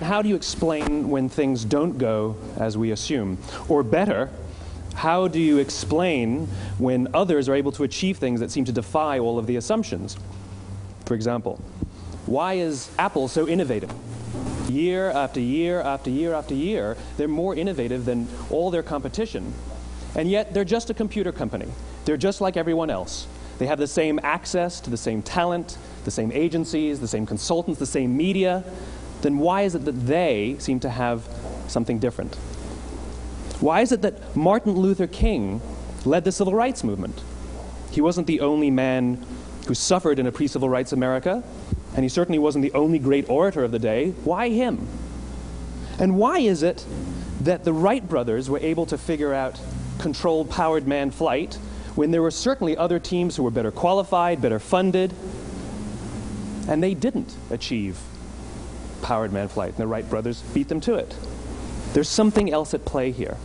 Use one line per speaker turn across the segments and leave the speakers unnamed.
How do you explain when things don't go as we assume? Or better, how do you explain when others are able to achieve things that seem to defy all of the assumptions? For example, why is Apple so innovative? Year after year after year after year, they're more innovative than all their competition. And yet, they're just a computer company. They're just like everyone else. They have the same access to the same talent, the same agencies, the same consultants, the same media. Then why is it that they seem to have something different? Why is it that Martin Luther King led the civil rights movement? He wasn't the only man who suffered in a pre-civil rights America, and he certainly wasn't the only great orator of the day. Why him? And why is it that the Wright brothers were able to figure out controlled powered manned flight when there were certainly other teams who were better qualified, better funded, and they didn't achieve powered manned flight, and the Wright brothers beat them to it? There's something else at play here.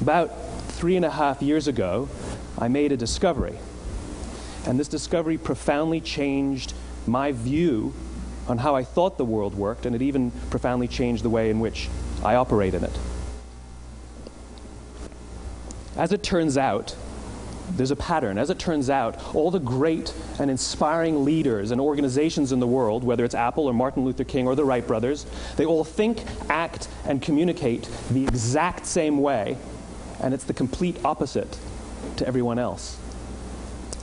About 3.5 years ago, I made a discovery, and this discovery profoundly changed my view on how I thought the world worked, and it even profoundly changed the way in which I operate in it. As it turns out, there's a pattern. As it turns out, all the great and inspiring leaders and organizations in the world, whether it's Apple or Martin Luther King or the Wright brothers, they all think, act, and communicate the exact same way, and it's the complete opposite to everyone else.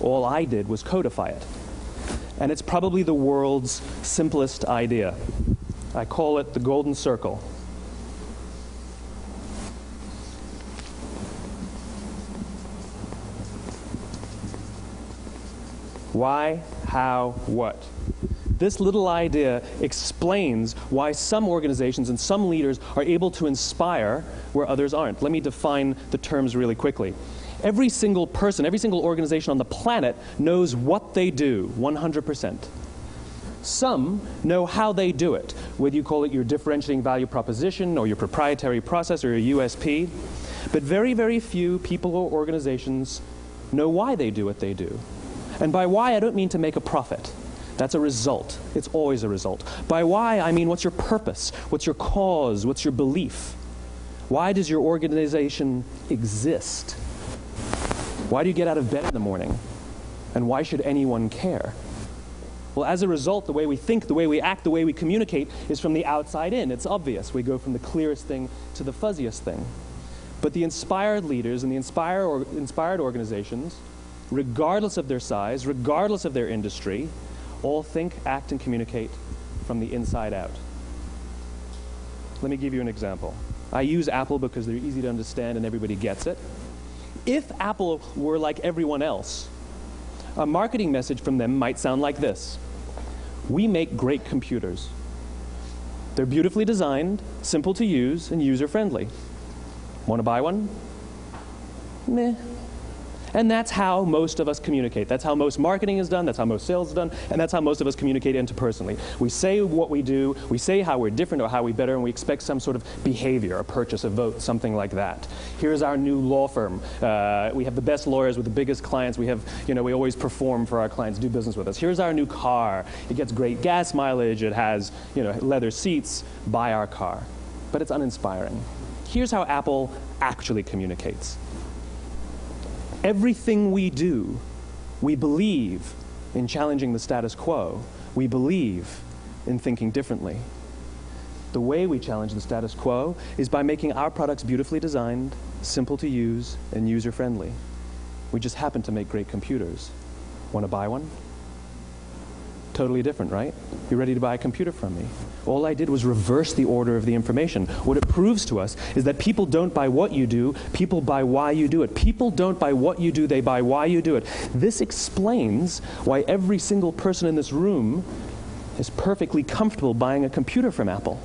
All I did was codify it. And it's probably the world's simplest idea. I call it the golden circle. Why, how, what? This little idea explains why some organizations and some leaders are able to inspire where others aren't. Let me define the terms really quickly. Every single person, every single organization on the planet knows what they do, 100%. Some know how they do it, whether you call it your differentiating value proposition or your proprietary process or your USP. But very, very few people or organizations know why they do what they do. And by why, I don't mean to make a profit. That's a result. It's always a result. By why, I mean what's your purpose? What's your cause? What's your belief? Why does your organization exist? Why do you get out of bed in the morning? And why should anyone care? Well, as a result, the way we think, the way we act, the way we communicate is from the outside in. It's obvious. We go from the clearest thing to the fuzziest thing. But the inspired leaders and the inspired organizations, regardless of their size, regardless of their industry, all think, act, and communicate from the inside out. Let me give you an example. I use Apple because they're easy to understand and everybody gets it. If Apple were like everyone else, a marketing message from them might sound like this. We make great computers. They're beautifully designed, simple to use, and user-friendly. Want to buy one? Meh. And that's how most of us communicate. That's how most marketing is done, that's how most sales is done, and that's how most of us communicate interpersonally. We say what we do, we say how we're different or how we're better, and we expect some sort of behavior, a purchase, a vote, something like that. Here's our new law firm. We have the best lawyers with the biggest clients. We have, we always perform for our clients, do business with us. Here's our new car. It gets great gas mileage. It has, leather seats. Buy our car. But it's uninspiring. Here's how Apple actually communicates. Everything we do, we believe in challenging the status quo. We believe in thinking differently. The way we challenge the status quo is by making our products beautifully designed, simple to use, and user-friendly. We just happen to make great computers. Want to buy one? Totally different, right? You're ready to buy a computer from me. All I did was reverse the order of the information. What it proves to us is that people don't buy what you do, people buy why you do it. People don't buy what you do, they buy why you do it. This explains why every single person in this room is perfectly comfortable buying a computer from Apple.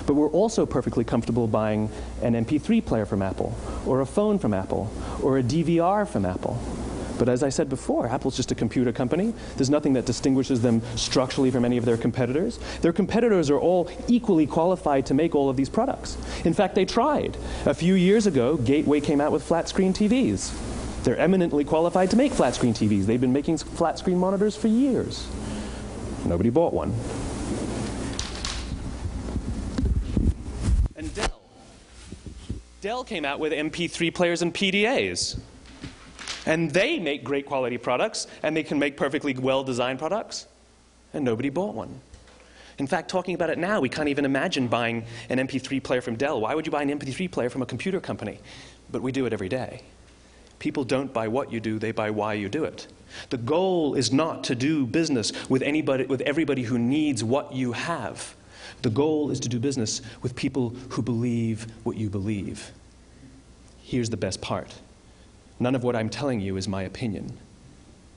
But we're also perfectly comfortable buying an MP3 player from Apple, or a phone from Apple, or a DVR from Apple. But as I said before, Apple's just a computer company. There's nothing that distinguishes them structurally from any of their competitors. Their competitors are all equally qualified to make all of these products. In fact, they tried. A few years ago, Gateway came out with flat-screen TVs. They're eminently qualified to make flat-screen TVs. They've been making flat-screen monitors for years. Nobody bought one. And Dell came out with MP3 players and PDAs. And they make great quality products, and they can make perfectly well-designed products, and nobody bought one. In fact, talking about it now, we can't even imagine buying an MP3 player from Dell. Why would you buy an MP3 player from a computer company? But we do it every day. People don't buy what you do, they buy why you do it. The goal is not to do business with everybody who needs what you have. The goal is to do business with people who believe what you believe. Here's the best part. None of what I'm telling you is my opinion.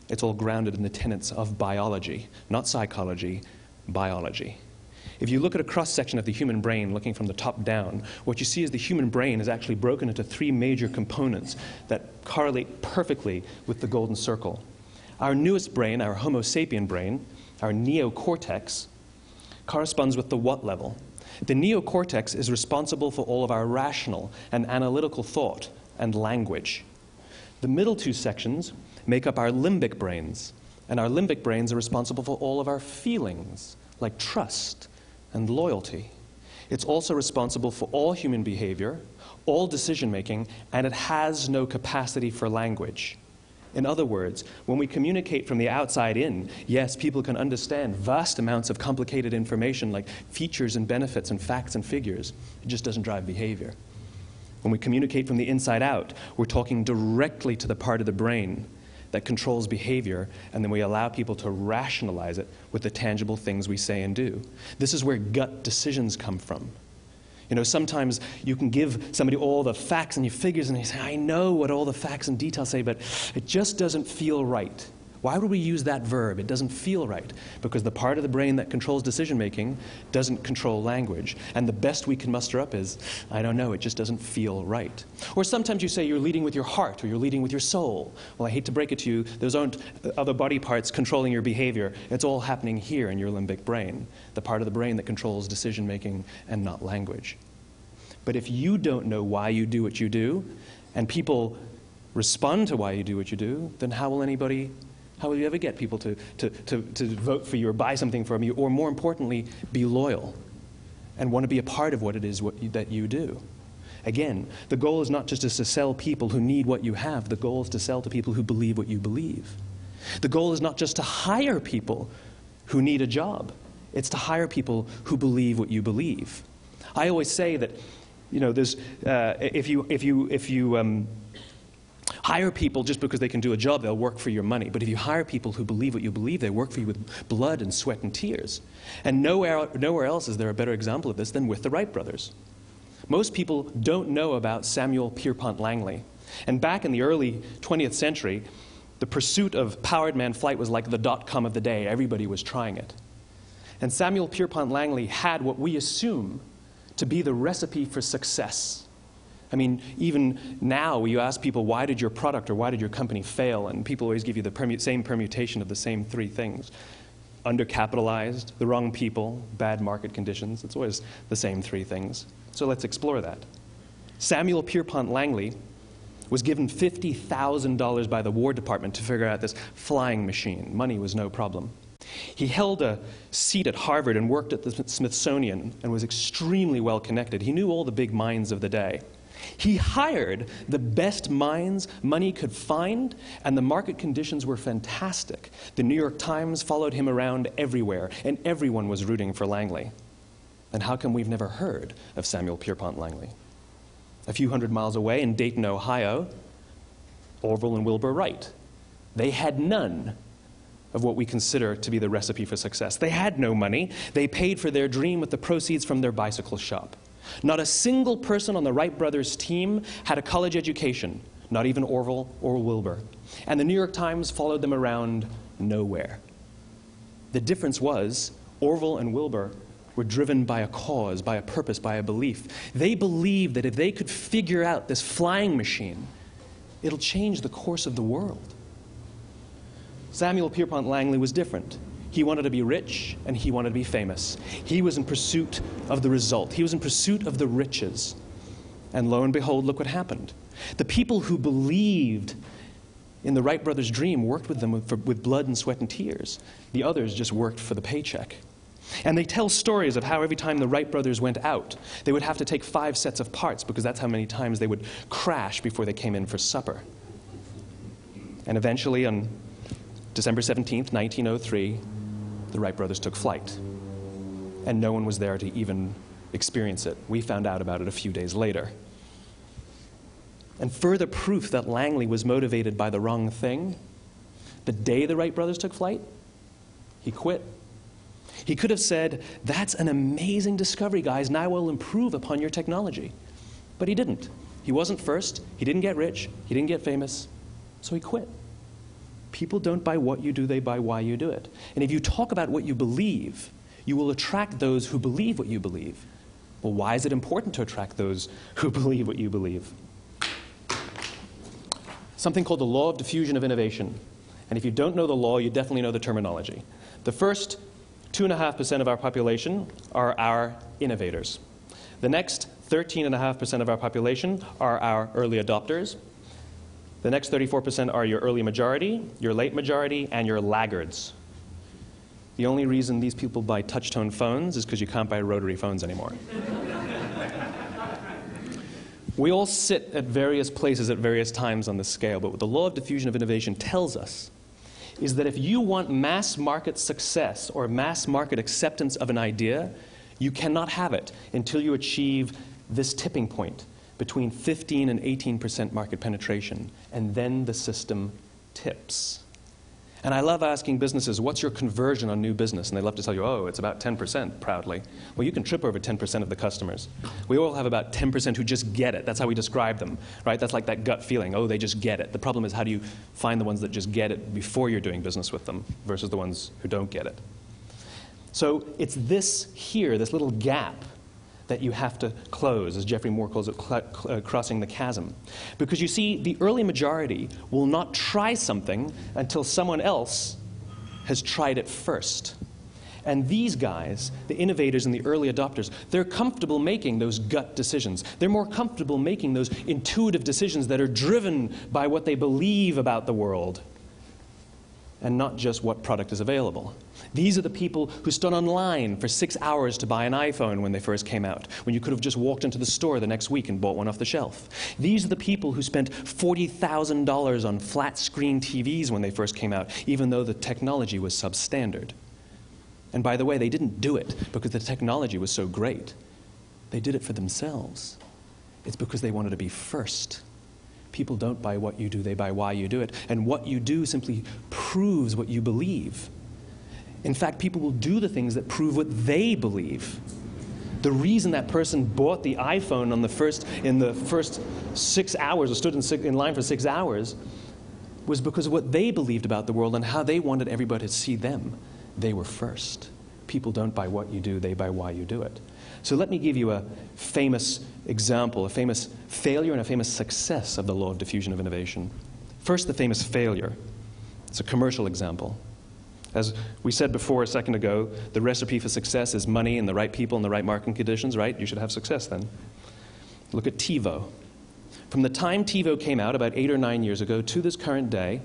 It's all grounded in the tenets of biology, not psychology, biology. If you look at a cross-section of the human brain, looking from the top down, what you see is the human brain is actually broken into three major components that correlate perfectly with the golden circle. Our newest brain, our Homo sapien brain, our neocortex, corresponds with the what level. The neocortex is responsible for all of our rational and analytical thought and language. The middle two sections make up our limbic brains, and our limbic brains are responsible for all of our feelings, like trust and loyalty. It's also responsible for all human behavior, all decision-making, and it has no capacity for language. In other words, when we communicate from the outside in, yes, people can understand vast amounts of complicated information like features and benefits and facts and figures. It just doesn't drive behavior. When we communicate from the inside out, we're talking directly to the part of the brain that controls behavior, and then we allow people to rationalize it with the tangible things we say and do. This is where gut decisions come from. You know, sometimes you can give somebody all the facts and your figures, and they say, I know what all the facts and details say, but it just doesn't feel right. Why would we use that verb? It doesn't feel right. Because the part of the brain that controls decision-making doesn't control language. And the best we can muster up is, I don't know, it just doesn't feel right. Or sometimes you say you're leading with your heart or you're leading with your soul. Well, I hate to break it to you, those aren't other body parts controlling your behavior. It's all happening here in your limbic brain, the part of the brain that controls decision-making and not language. But if you don't know why you do what you do, and people respond to why you do what you do, then how will you ever get people to vote for you or buy something from you, or more importantly, be loyal and want to be a part of what it is that you do? Again, the goal is not just to sell people who need what you have. The goal is to sell to people who believe what you believe. The goal is not just to hire people who need a job. It's to hire people who believe what you believe. I always say that, you know, there's, if you hire people just because they can do a job, they'll work for your money. But if you hire people who believe what you believe, they work for you with blood and sweat and tears. And nowhere else is there a better example of this than with the Wright brothers. Most people don't know about Samuel Pierpont Langley. And back in the early 20th century, the pursuit of powered man flight was like the dot-com of the day. Everybody was trying it. And Samuel Pierpont Langley had what we assume to be the recipe for success. I mean, even now, you ask people, why did your product or why did your company fail? And people always give you the same permutation of the same three things. Undercapitalized, the wrong people, bad market conditions. It's always the same three things. So let's explore that. Samuel Pierpont Langley was given $50,000 by the War Department to figure out this flying machine. Money was no problem. He held a seat at Harvard and worked at the Smithsonian and was extremely well connected. He knew all the big minds of the day. He hired the best minds money could find, and the market conditions were fantastic. The New York Times followed him around everywhere, and everyone was rooting for Langley. And how come we've never heard of Samuel Pierpont Langley? A few hundred miles away in Dayton, Ohio, Orville and Wilbur Wright. They had none of what we consider to be the recipe for success. They had no money. They paid for their dream with the proceeds from their bicycle shop. Not a single person on the Wright brothers' team had a college education, not even Orville or Wilbur. And the New York Times followed them around nowhere. The difference was Orville and Wilbur were driven by a cause, by a purpose, by a belief. They believed that if they could figure out this flying machine, it'll change the course of the world. Samuel Pierpont Langley was different. He wanted to be rich, and he wanted to be famous. He was in pursuit of the result. He was in pursuit of the riches. And lo and behold, look what happened. The people who believed in the Wright brothers' dream worked with them with blood and sweat and tears. The others just worked for the paycheck. And they tell stories of how every time the Wright brothers went out, they would have to take 5 sets of parts because that's how many times they would crash before they came in for supper. And eventually, on December 17th, 1903, the Wright brothers took flight. And no one was there to even experience it. We found out about it a few days later. And further proof that Langley was motivated by the wrong thing, the day the Wright brothers took flight, he quit. He could have said, "That's an amazing discovery, guys. Now we'll improve upon your technology." But he didn't. He wasn't first. He didn't get rich. He didn't get famous. So he quit. People don't buy what you do, they buy why you do it. And if you talk about what you believe, you will attract those who believe what you believe. Well, why is it important to attract those who believe what you believe? Something called the law of diffusion of innovation. And if you don't know the law, you definitely know the terminology. The first 2.5% of our population are our innovators. The next 13.5% of our population are our early adopters. The next 34% are your early majority, your late majority, and your laggards. The only reason these people buy touch-tone phones is because you can't buy rotary phones anymore. We all sit at various places at various times on the scale, but what the law of diffusion of innovation tells us is that if you want mass market success or mass market acceptance of an idea, you cannot have it until you achieve this tipping point between 15 and 18% market penetration, and then the system tips. And I love asking businesses, what's your conversion on new business? And they love to tell you, oh, it's about 10%, proudly. Well, you can trip over 10% of the customers. We all have about 10% who just get it. That's how we describe them, right? That's like that gut feeling, oh, they just get it. The problem is, how do you find the ones that just get it before you're doing business with them versus the ones who don't get it? So it's this here, this little gap, that you have to close, as Geoffrey Moore calls it, crossing the chasm. Because you see, the early majority will not try something until someone else has tried it first. And these guys, the innovators and the early adopters, they're comfortable making those gut decisions. They're more comfortable making those intuitive decisions that are driven by what they believe about the world, and not just what product is available. These are the people who stood online for 6 hours to buy an iPhone when they first came out, when you could have just walked into the store the next week and bought one off the shelf. These are the people who spent $40,000 on flat-screen TVs when they first came out, even though the technology was substandard. And by the way, they didn't do it because the technology was so great. They did it for themselves. It's because they wanted to be first. People don't buy what you do, they buy why you do it. And what you do simply proves what you believe. In fact, people will do the things that prove what they believe. The reason that person bought the iPhone in the first 6 hours, or stood in line for 6 hours, was because of what they believed about the world and how they wanted everybody to see them. They were first. People don't buy what you do, they buy why you do it. So let me give you a famous example, a famous failure and a famous success of the law of diffusion of innovation. First, the famous failure. It's a commercial example. As we said before a second ago, the recipe for success is money and the right people and the right marketing conditions, right? You should have success then. Look at TiVo. From the time TiVo came out about 8 or 9 years ago to this current day,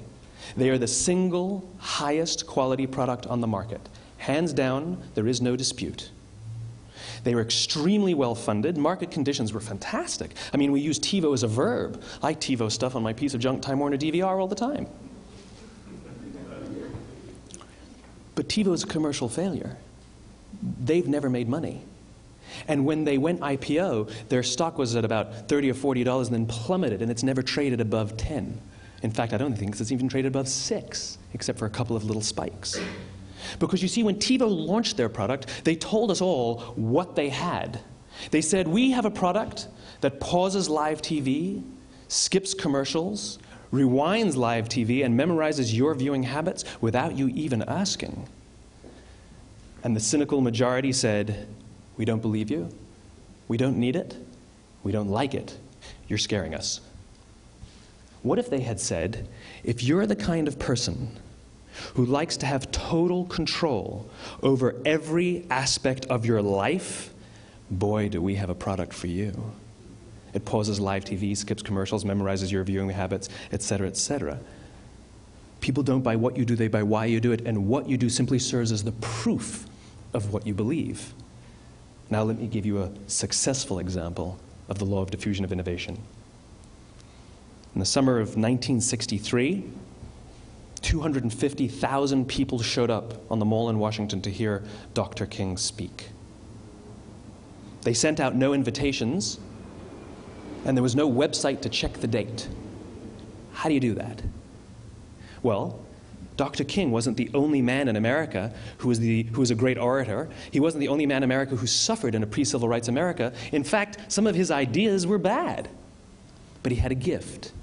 they are the single highest quality product on the market. Hands down, there is no dispute. They were extremely well funded. Market conditions were fantastic. I mean, we use TiVo as a verb. I TiVo stuff on my piece of junk Time Warner DVR all the time. But TiVo is a commercial failure. They've never made money. And when they went IPO, their stock was at about $30 or $40 and then plummeted, and it's never traded above 10. In fact, I don't think it's even traded above 6, except for a couple of little spikes. Because you see, when TiVo launched their product, they told us all what they had. They said, we have a product that pauses live TV, skips commercials, rewinds live TV, and memorizes your viewing habits without you even asking. And the cynical majority said, we don't believe you, we don't need it, we don't like it, you're scaring us. What if they had said, if you're the kind of person who likes to have total control over every aspect of your life, boy, do we have a product for you. It pauses live TV, skips commercials, memorizes your viewing habits, etc., etc. People don't buy what you do, they buy why you do it, and what you do simply serves as the proof of what you believe. Now let me give you a successful example of the law of diffusion of innovation. In the summer of 1963, 250,000 people showed up on the Mall in Washington to hear Dr. King speak. They sent out no invitations, and there was no website to check the date. How do you do that? Well, Dr. King wasn't the only man in America who was a great orator. He wasn't the only man in America who suffered in a pre-civil rights America. In fact, some of his ideas were bad. But he had a gift.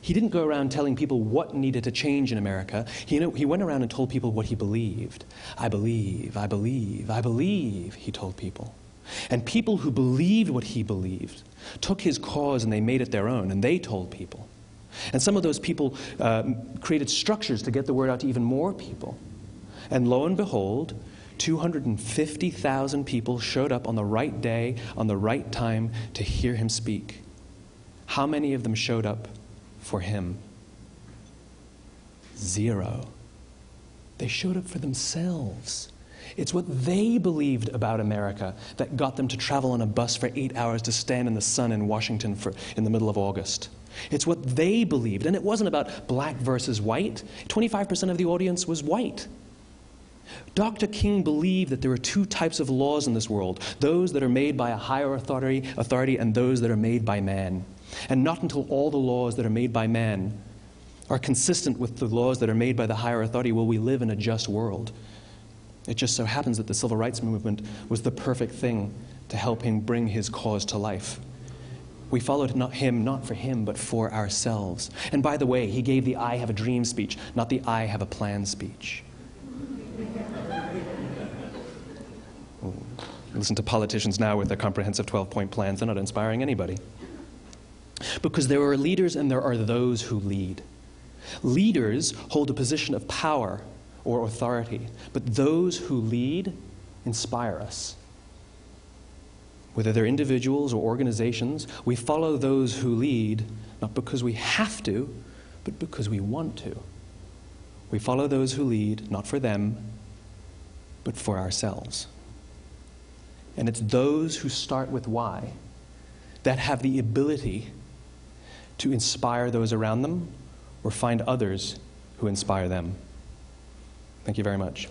He didn't go around telling people what needed to change in America. He went around and told people what he believed. I believe, I believe, I believe, he told people. And people who believed what he believed took his cause and they made it their own, and they told people. And some of those people created structures to get the word out to even more people. And lo and behold, 250,000 people showed up on the right day, on the right time to hear him speak. How many of them showed up for him? 0. They showed up for themselves. It's what they believed about America that got them to travel on a bus for 8 hours to stand in the sun in Washington in the middle of August. It's what they believed. And it wasn't about black versus white. 25% of the audience was white. Dr. King believed that there are 2 types of laws in this world, those that are made by a higher authority and those that are made by man. And not until all the laws that are made by man are consistent with the laws that are made by the higher authority will we live in a just world. It just so happens that the civil rights movement was the perfect thing to help him bring his cause to life. We followed him not for him, but for ourselves. And by the way, he gave the I have a dream speech, not the I have a plan speech. Listen to politicians now with their comprehensive 12-point plans. They're not inspiring anybody. Because there are leaders and there are those who lead. Leaders hold a position of power or authority, but those who lead inspire us. Whether they're individuals or organizations, we follow those who lead not because we have to, but because we want to. We follow those who lead not for them, but for ourselves. And it's those who start with why that have the ability to inspire those around them or find others who inspire them. Thank you very much.